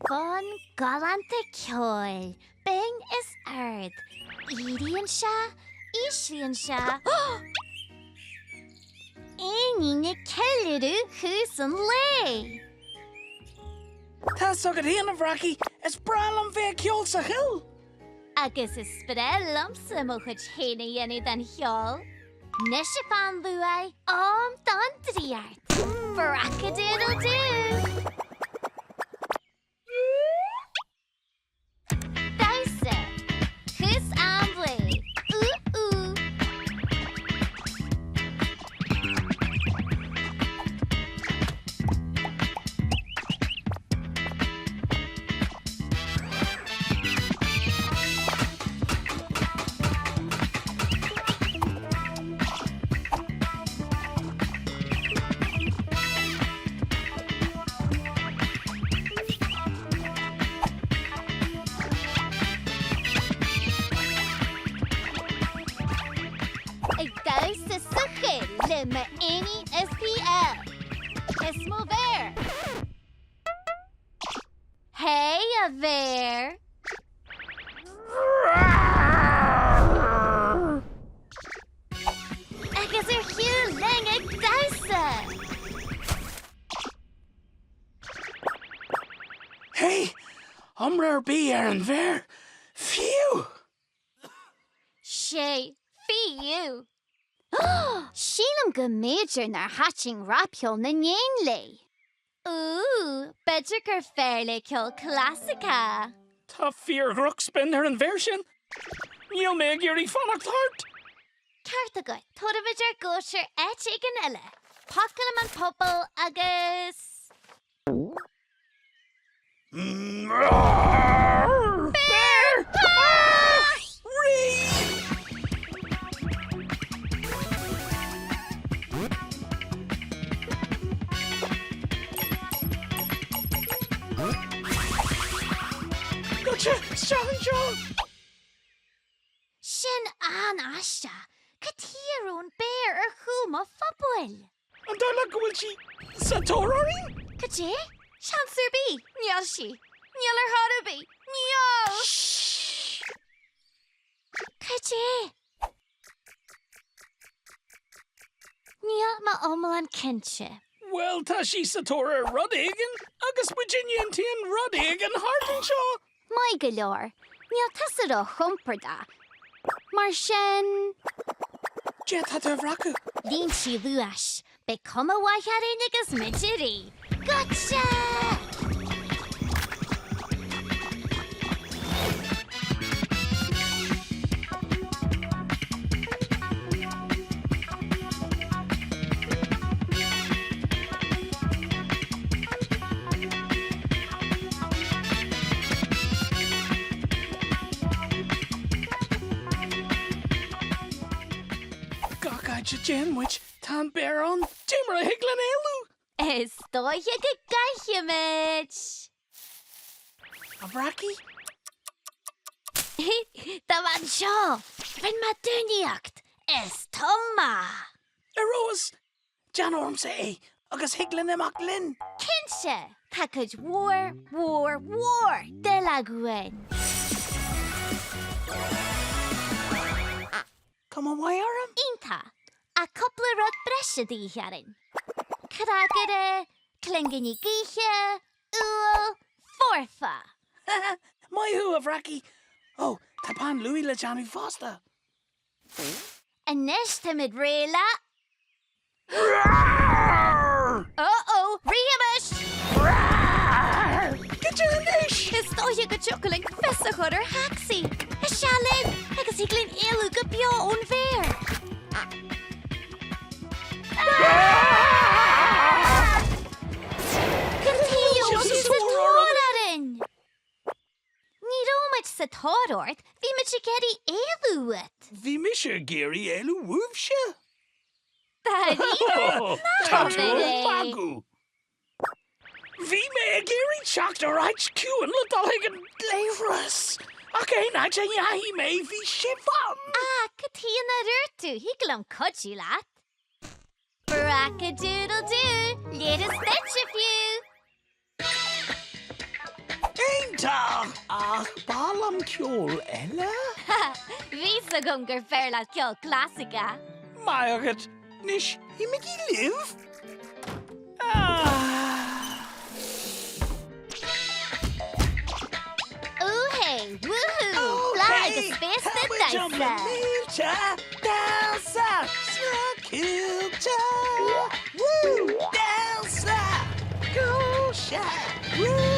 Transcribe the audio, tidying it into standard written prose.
Gon galanta choill, bing is ard. Íríonn se, ísríonn se. Éinín na ceiliú chús an lé. Tá sogad híana Bhreacaí is bralam bheith ceol sa chill. Agus is spread lumsa mo chud chéna dhéanú den cheol. Nis se fan luai am don dríart. Bhreacaí. Daise, chus amblé. Ooh. Me Éinín SPL. Es mover. Hey, a bear. Agus hiú lenge daise. Hey, umrar béar an bhéar. Phew! Sé, fiú. Sílam go méidir nar hatching rapio na nhéinlé. Beidir gur féirle ceol clásica. Tá fear ruxpin ar an bhéir sin. Níl mé géirí fannacht thart. Ceart agat, tóda beidir góisir et ag an eile. Pácalam an pobl agus... Bear! Sheachaint! Sin an aiste, catíarún béar ar chúm a phobal. An dála go bhfuil si sa tóráí? Cadé? Seansúr bí, níl si. Níl ar háda bí, níl. Cadé? Níl má omel an cinse. Well, tá si sa tóra rudagan, agus buidirníon tíon rudagan hartan seo. Mai go leor, níl tasad ó chumpar da. Mar sin... Jet hat a Bhreacaí. Dín si luas, be cuma waithar agus midgerí. Gotcha! Which tan bear on Timra Higlan éalú. Is dóithe go gaiicheamid. A Bhreacaí? Tá man seo, fin ma dúineacht, is toma. Eros, Jan orm sé, agus Higlan amach lin. Cinse, tá cud war, de la gwen. Come on, why are Ionta, a couple of rod breisiadí hearin. Cragere, clingini giche, forfa. My who a Bhreacaí. Oh, tapan Louis le Johnny Foster. And next timid réla. Uh-oh, Riamish! Get you in dish! His story go chuckling fessa chutter haxi. A shalin, agus iglin éalú go bio ón bhéir. Continue sa tórarin. Ní rómid sa tóráirt, bhí me se geri éalú it. Bhí me se géirí éalú wúb se. Baríre, Magu. Bhí me géirí teacht ar áit ciúin le dulthaigh an léifras. Ach éin áit a iaí mé bhí sibam. Catíana na ruirtú, higlam codú leat. Bhreacaí doodle-doo, let us stitch a few. iontach ach balam ceol eile? Bhí sa gom gur fear le ceol clasica. Mai agad, nis I mig I liv? Ooh hey, woohoo! Lá agus fés na daisa. Milcha, dansa, smakilcha, woo, dansa, go shine, woo.